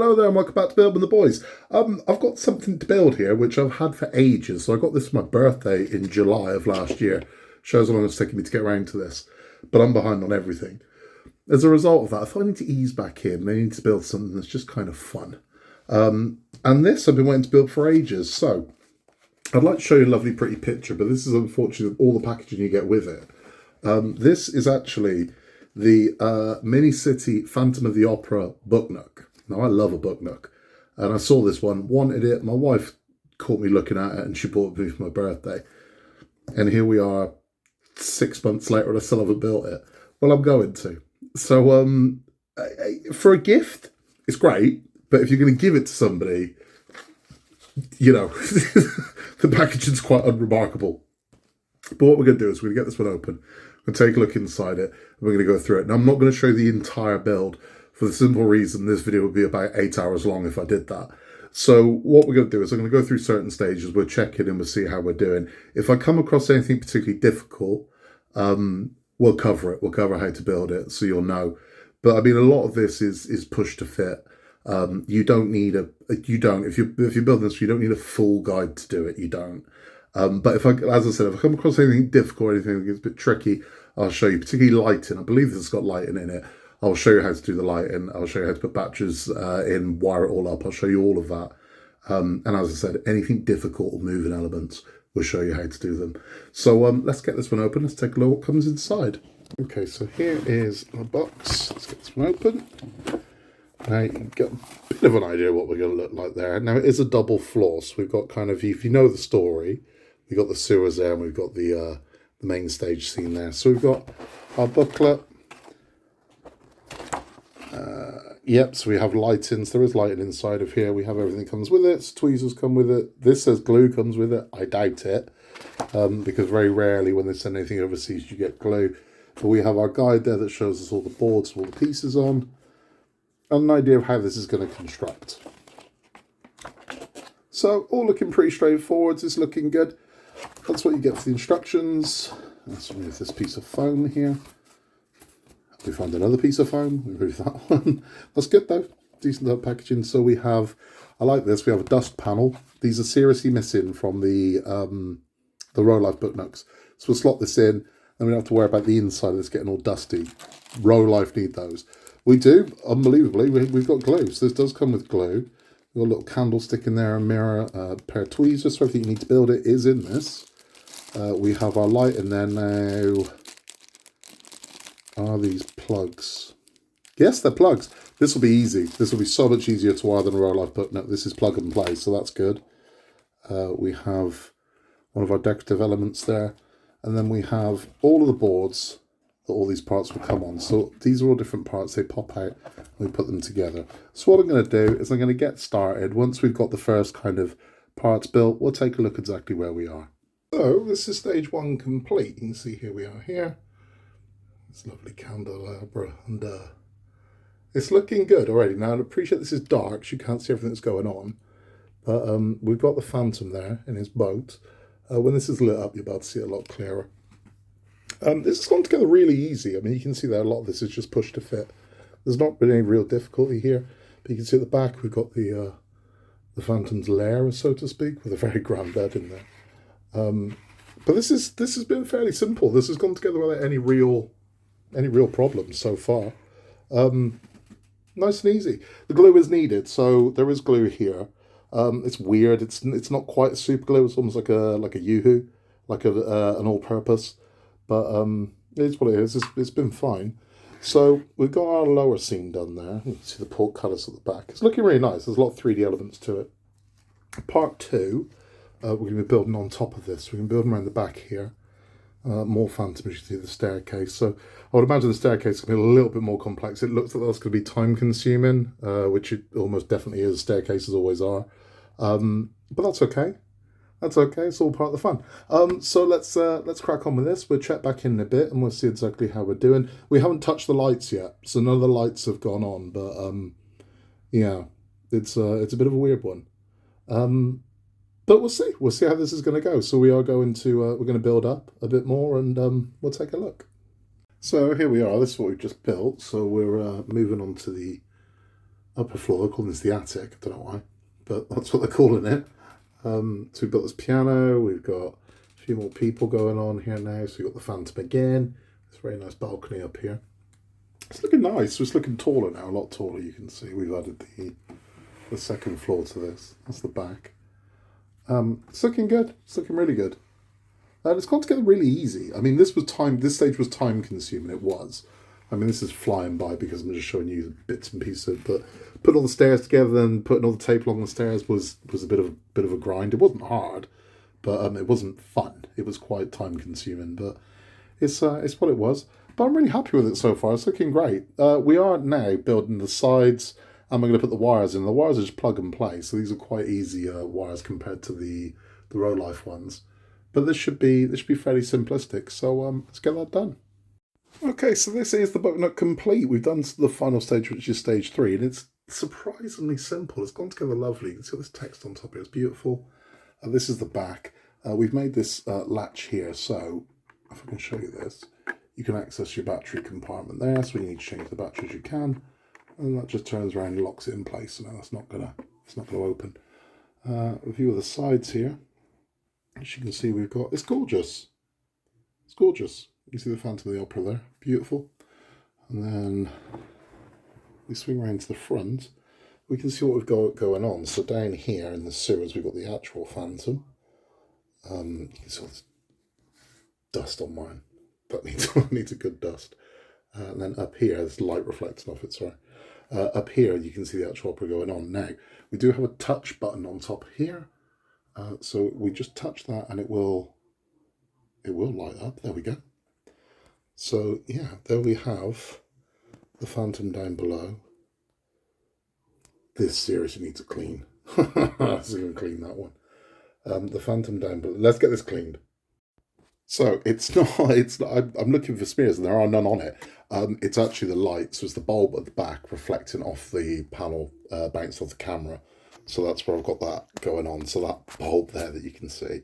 Hello there and welcome back to Build with the Boys. I've got something to build here which I've had for ages. So I got this for my birthday in July of last year. Shows how long it's taken me to get around to this. But I'm behind on everything. As a result of that, I thought I need to ease back in. I need to build something that's just kind of fun. And this I've been waiting to build for ages. So I'd like to show you a lovely pretty picture, but this is unfortunately all the packaging you get with it. This is actually the minicity Phantom of the Opera book nook. Now, I love a book nook, and I saw this one, wanted it. My wife caught me looking at it, and she bought it for me for my birthday. And here we are, 6 months later, and I still haven't built it. Well, I'm going to. So, for a gift, it's great, but if you're going to give it to somebody, you know, the packaging's quite unremarkable. But what we're going to do is we're going to get this one open. We're going to take a look inside it, and we're going to go through it. Now, I'm not going to show the entire build, for the simple reason this video would be about 8 hours long if I did that. So what we're going to do is I'm going to go through certain stages. We'll check in and we'll see how we're doing. If I come across anything particularly difficult, we'll cover it. We'll cover how to build it, so you'll know. But I mean, a lot of this is push to fit. You don't need if you're building this, you don't need a full guide to do it. You don't. But as I said, if I come across anything difficult or anything that's a bit tricky, I'll show you, particularly lighting. I believe this has got lighting in it. I'll show you how to do the lighting. I'll show you how to put batteries in, wire it all up. I'll show you all of that. And as I said, anything difficult or moving elements, we'll show you how to do them. So let's get this one open. Let's take a look what comes inside. Okay, so here is the box. Let's get this one open. Now you can get a bit of an idea of what we're going to look like there. Now it is a double floor, so we've got kind of, if you know the story, we've got the sewers there and we've got the main stage scene there. So we've got our booklet. Yep, so we have lightings. There is lighting inside of here. We have everything comes with it. Tweezers come with it. This says glue comes with it. I doubt it, because very rarely when they send anything overseas you get glue. But we have our guide there that shows us all the boards, all the pieces on, and an idea of how this is going to construct. So all looking pretty straightforward. It's looking good. That's what you get for the instructions. Let's remove this piece of foam here. We found another piece of foam. We removed that one. That's good though. Decent packaging. So we have, I like this. We have a dust panel. These are seriously missing from the Row Life book nooks. So we'll slot this in, and we don't have to worry about the inside of this getting all dusty. Row Life need those. We do, unbelievably. We've got glue. So this does come with glue. We've got a little candlestick in there, a mirror, a pair of tweezers. So everything you need to build it is in this. We have our light in there now. Are these plugs? Yes, they're plugs. This will be easy. This will be so much easier to wire than a Row Life book nook. This is plug and play, so that's good. We have one of our decorative elements there. And then we have all of the boards that all these parts will come on. So these are all different parts. They pop out and we put them together. So what I'm going to do is I'm going to get started. Once we've got the first kind of parts built, we'll take a look exactly where we are. So this is stage one complete. You can see here we are here. This lovely candelabra, and it's looking good already. Now, I appreciate this is dark, so you can't see everything that's going on, but we've got the Phantom there in his boat. When this is lit up, you'll be able to see it a lot clearer. This has gone together really easy. I mean, you can see that a lot of this is just pushed to fit. There's not been any real difficulty here, but you can see at the back we've got the Phantom's lair, so to speak, with a very grand bed in there. But this has been fairly simple. This has gone together without any real problems so far. Nice and easy. The glue is needed, so there is glue here. It's weird. It's not quite a super glue. It's almost like a Yoo-hoo, like an all-purpose. But it's what it is. It's been fine. So we've got our lower scene done there. You can see the portcullis at the back. It's looking really nice. There's a lot of 3D elements to it. Part two, we're going to be building on top of this. We're going to be building around the back here. More Phantom, as you can see, the staircase. So I would imagine the staircase is going to be a little bit more complex. It looks like that's going to be time consuming, which it almost definitely is. Staircases always are. But that's okay. That's okay. It's all part of the fun. So let's crack on with this. We'll check back in a bit and we'll see exactly how we're doing. We haven't touched the lights yet, so none of the lights have gone on. But yeah, it's a bit of a weird one. But we'll see. We'll see how this is going to go. So we are going to we're going to build up a bit more, and we'll take a look. So here we are. This is what we've just built. So we're moving on to the upper floor. They're calling this the attic. I don't know why, but that's what they're calling it. So we've got this piano. We've got a few more people going on here now. So we've got the Phantom again. It's a very nice balcony up here. It's looking nice. It's looking taller now, a lot taller. You can see we've added the second floor to this. That's the back. It's looking good. It's looking really good. And it's gone together really easy. I mean, this stage was time consuming. It was. I mean, this is flying by because I'm just showing you the bits and pieces. But putting all the stairs together and putting all the tape along the stairs was a bit of a grind. It wasn't hard, but it wasn't fun. It was quite time consuming, but it's what it was. But I'm really happy with it so far. It's looking great. We are now building the sides, and we're going to put the wires in. The wires are just plug and play, so these are quite easy wires compared to the Row Life ones. But this should be fairly simplistic. So let's get that done. Okay, so this is the book nook complete. We've done the final stage, which is stage 3, and it's surprisingly simple. It's gone together lovely. You can see all this text on top here. It's beautiful. This is the back. We've made this latch here, so if I can show you this, you can access your battery compartment there. So when you need to change the batteries, you can, and that just turns around and locks it in place. So now it's not gonna open. A view of the sides here. As you can see, we've got, it's gorgeous. It's gorgeous. You can see the Phantom of the Opera there, beautiful. And then we swing around to the front. We can see what we've got going on. So down here in the sewers, we've got the actual Phantom. You can see all this dust on mine. That needs a good dust. And then up here, there's light reflecting off it, sorry. Up here, you can see the actual opera going on. Now, we do have a touch button on top here. So we just touch that and it will light up. There we go. So yeah, there we have the Phantom down below. This seriously needs a clean. Let's even clean that one. The Phantom down below. Let's get this cleaned. So it's not. I'm looking for smears and there are none on it. It's actually the light. So it's the bulb at the back reflecting off the panel, bounced off the camera. So that's where I've got that going on. So that bulb there that you can see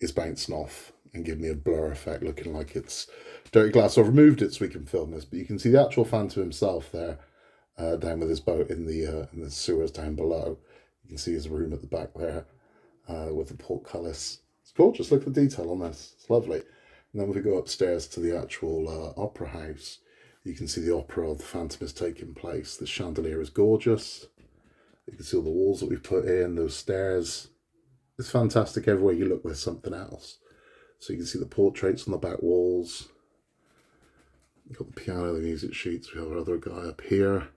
is bouncing off and giving me a blur effect, looking like it's dirty glass. So I've removed it so we can film this, but you can see the actual Phantom himself there, down with his boat in the sewers down below. You can see his room at the back there, with the portcullis. It's gorgeous. Look at the detail on this. It's lovely. And then if we go upstairs to the actual opera house, you can see the opera of the Phantom is taking place. The chandelier is gorgeous. You can see all the walls that we've put in, those stairs. It's fantastic. Everywhere you look, there's something else. So you can see the portraits on the back walls. We've got the piano, the music sheets. We have our other guy up here.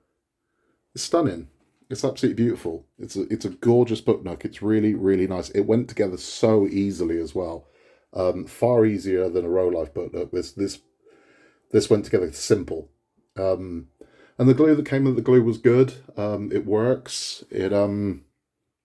It's stunning. It's absolutely beautiful. It's a gorgeous book nook. It's really, really nice. It went together so easily as well. Far easier than a Row Life book nook. This went together simple. And the glue that came with the glue was good. It works.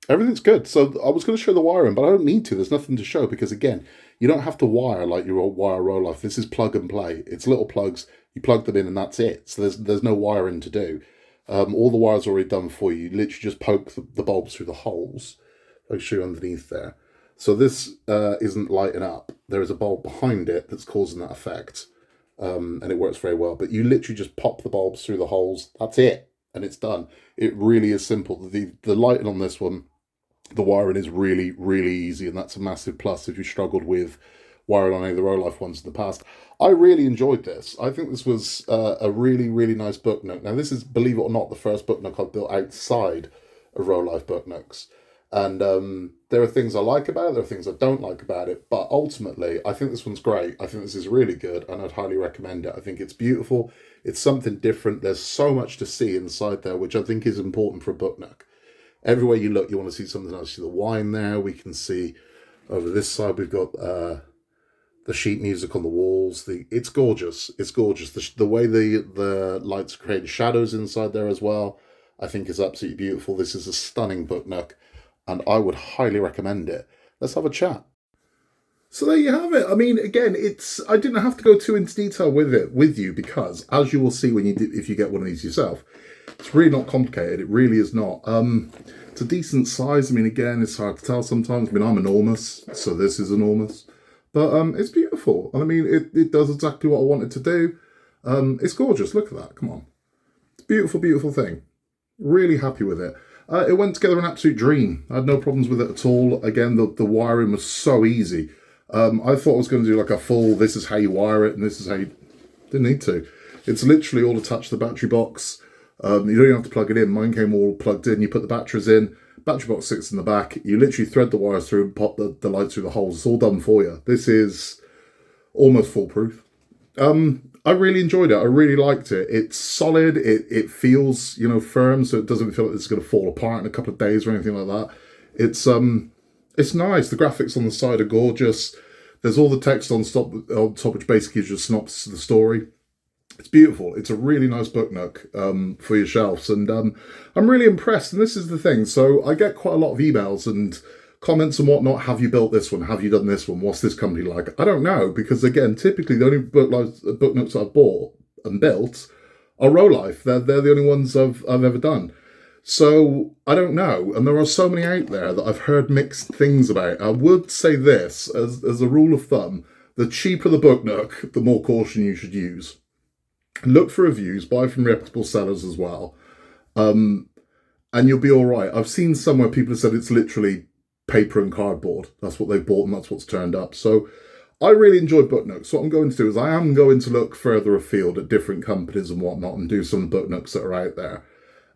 Everything's good. So I was going to show the wiring, but I don't need to. There's nothing to show because, again, you don't have to wire like you wire Row Life. This is plug and play. It's little plugs. You plug them in and that's it. So there's no wiring to do. All the wires are already done for you. You literally just poke the bulbs through the holes. I'll show you underneath there. So this isn't lighting up. There is a bulb behind it that's causing that effect. And it works very well. But you literally just pop the bulbs through the holes. That's it. And it's done. It really is simple. The lighting on this one, the wiring is really, really easy. And that's a massive plus if you struggled with wiring on any of the Row Life ones in the past. I really enjoyed this. I think this was a really, really nice book nook. Now, this is, believe it or not, the first book nook I've built outside of Row Life book nooks. And there are things I like about it, there are things I don't like about it, but ultimately, I think this one's great. I think this is really good, and I'd highly recommend it. I think it's beautiful. It's something different. There's so much to see inside there, which I think is important for a book nook. Everywhere you look, you want to see something else. See the wine there. We can see over this side, we've got the sheet music on the walls. It's gorgeous. It's gorgeous. The way the lights create shadows inside there as well, I think is absolutely beautiful. This is a stunning book nook. And I would highly recommend it. Let's have a chat. So there you have it. I mean, again, I didn't have to go too into detail with you because, as you will see if you get one of these yourself, it's really not complicated. It really is not. It's a decent size. I mean, again, it's hard to tell sometimes. I mean, I'm enormous, so this is enormous. But it's beautiful. And I mean, it does exactly what I wanted to do. It's gorgeous. Look at that. Come on. It's a beautiful, beautiful thing. Really happy with it. It went together an absolute dream. I had no problems with it at all. Again, the wiring was so easy. I thought I was going to do like a full, this is how you wire it and this is how you... Didn't need to. It's literally all attached to the battery box. You don't even have to plug it in. Mine came all plugged in. You put the batteries in. Battery box sits in the back. You literally thread the wires through and pop the lights through the holes. It's all done for you. This is almost foolproof. I really enjoyed it. I really liked it. It's solid. It feels, firm, so it doesn't feel like it's going to fall apart in a couple of days or anything like that. It's nice. The graphics on the side are gorgeous. There's all the text on top, which basically is just synopsis of the story. It's beautiful. It's a really nice book nook for your shelves, and I'm really impressed. And this is the thing. So I get quite a lot of emails and comments and whatnot. Have you built this one? Have you done this one? What's this company like? I don't know, because again, typically the only book nooks I've bought and built are Rolife. They're the only ones I've ever done. So I don't know, and there are so many out there that I've heard mixed things about. I would say this as a rule of thumb: the cheaper the book nook, the more caution you should use. Look for reviews, buy from reputable sellers as well, and you'll be all right. I've seen somewhere people have said it's literally paper and cardboard. That's what they've bought and that's what's turned up. So I really enjoyed book nooks. So what I'm going to do is I am going to look further afield at different companies and whatnot and do some book nooks that are out there.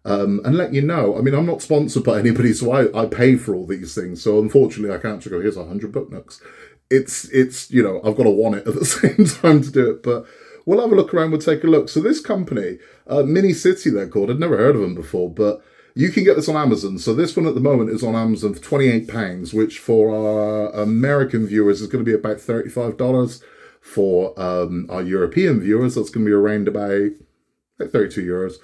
And let you know. I mean, I'm not sponsored by anybody, so I pay for all these things. So unfortunately, I can't just go, here's 100 book nooks. It's I've got to want it at the same time to do it. But we'll have a look around, we'll take a look. So this company, minicity they're called, I'd never heard of them before, but you can get this on Amazon. So this one at the moment is on Amazon for £28, which for our American viewers is going to be about $35. For our European viewers, that's going to be around about like €32.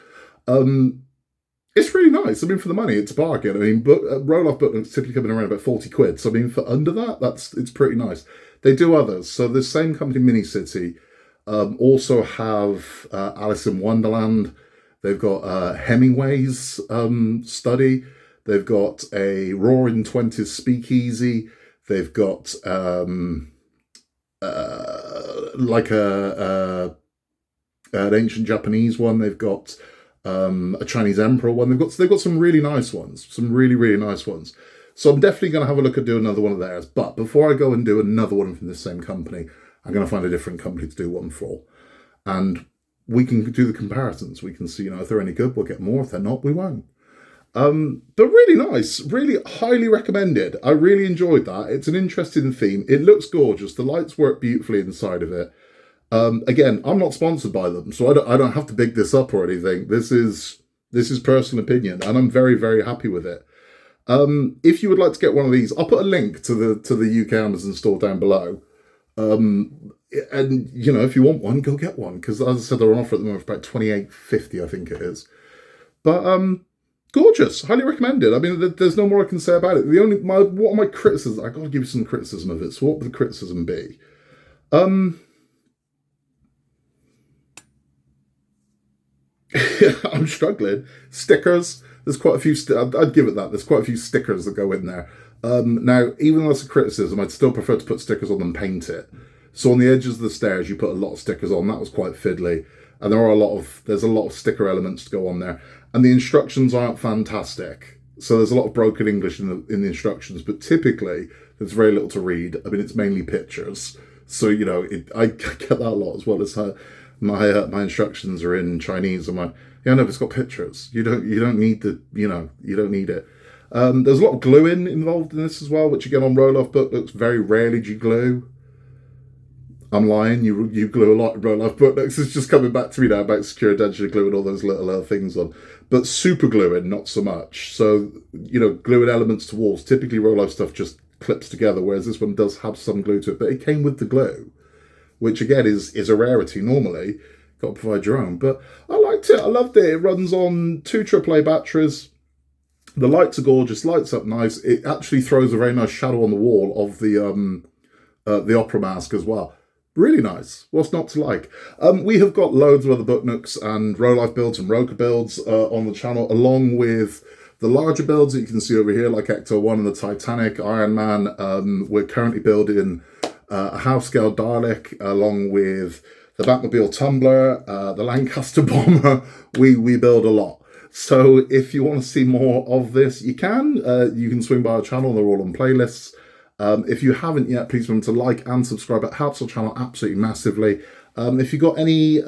It's really nice. I mean, for the money, it's a bargain. I mean, roll-off book nooks typically coming around about 40 quid. So I mean, for under that, it's pretty nice. They do others. So the same company, minicity, also have Alice in Wonderland. They've got Hemingway's study. They've got a Roaring Twenties speakeasy. They've got like an ancient Japanese one. They've got a Chinese emperor one. They've got some really nice ones. Some really, really nice ones. So I'm definitely going to have a look at doing another one of theirs. But before I go and do another one from the same company, I'm going to find a different company to do one for. And we can do the comparisons. We can see, if they're any good, we'll get more. If they're not, we won't. But really nice. Really highly recommended. I really enjoyed that. It's an interesting theme. It looks gorgeous. The lights work beautifully inside of it. Again, I'm not sponsored by them, so I don't have to big this up or anything. This is personal opinion, and I'm very, very happy with it. If you would like to get one of these, I'll put a link to the UK Amazon store down below. And if you want one, go get one, because as I said, they're on offer at the moment for about $28.50, I think it is. But gorgeous, highly recommended. I mean, there's no more I can say about it. What are my criticisms? I got to give you some criticism of it. So what would the criticism be? I'm struggling. Stickers. There's quite a few. I'd give it that. There's quite a few stickers that go in there. Now, even though that's a criticism, I'd still prefer to put stickers on than paint it. So on the edges of the stairs, you put a lot of stickers on. That was quite fiddly, and there's a lot of sticker elements to go on there. And the instructions aren't fantastic. So there's a lot of broken English in the instructions, but typically there's very little to read. I mean, it's mainly pictures. So I get that a lot, as well as my instructions are in Chinese. I'm like, yeah, no, but it's got pictures. You don't need you don't need it. There's a lot of gluing involved in this as well, which again on roll-off book looks very rarely do you glue. I'm lying. You glue a lot in roll-off book nooks. It's just coming back to me now about secure adhesion glue and all those little things on. But super gluing, not so much. So gluing elements to walls. Typically roll-off stuff just clips together, whereas this one does have some glue to it. But it came with the glue, which again is a rarity normally. Got to provide your own. But I liked it. I loved it. It runs on 2 AAA batteries. The lights are gorgeous. Lights up nice. It actually throws a very nice shadow on the wall of the opera mask as well. Really nice. What's not to like? We have got loads of other book nooks and Rolife builds and Roker builds on the channel, along with the larger builds that you can see over here, like Ecto 1 and the Titanic, Iron Man. We're currently building a half-scale Dalek, along with the Batmobile Tumbler, the Lancaster Bomber. We build a lot. So if you want to see more of this, you can. You can swing by our channel. They're all on playlists. If you haven't yet, please remember to like and subscribe. It helps our channel absolutely massively. If you've got any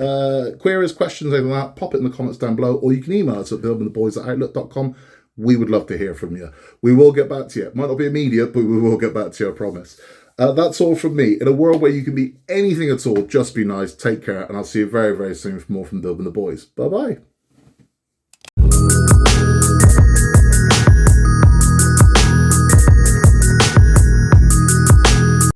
queries, questions, anything like that, pop it in the comments down below, or you can email us at buildingtheboys@outlook.com. We would love to hear from you. We will get back to you. It might not be immediate, but we will get back to you, I promise. That's all from me. In a world where you can be anything at all, just be nice, take care, and I'll see you very, very soon for more from Building the Boys. Bye-bye.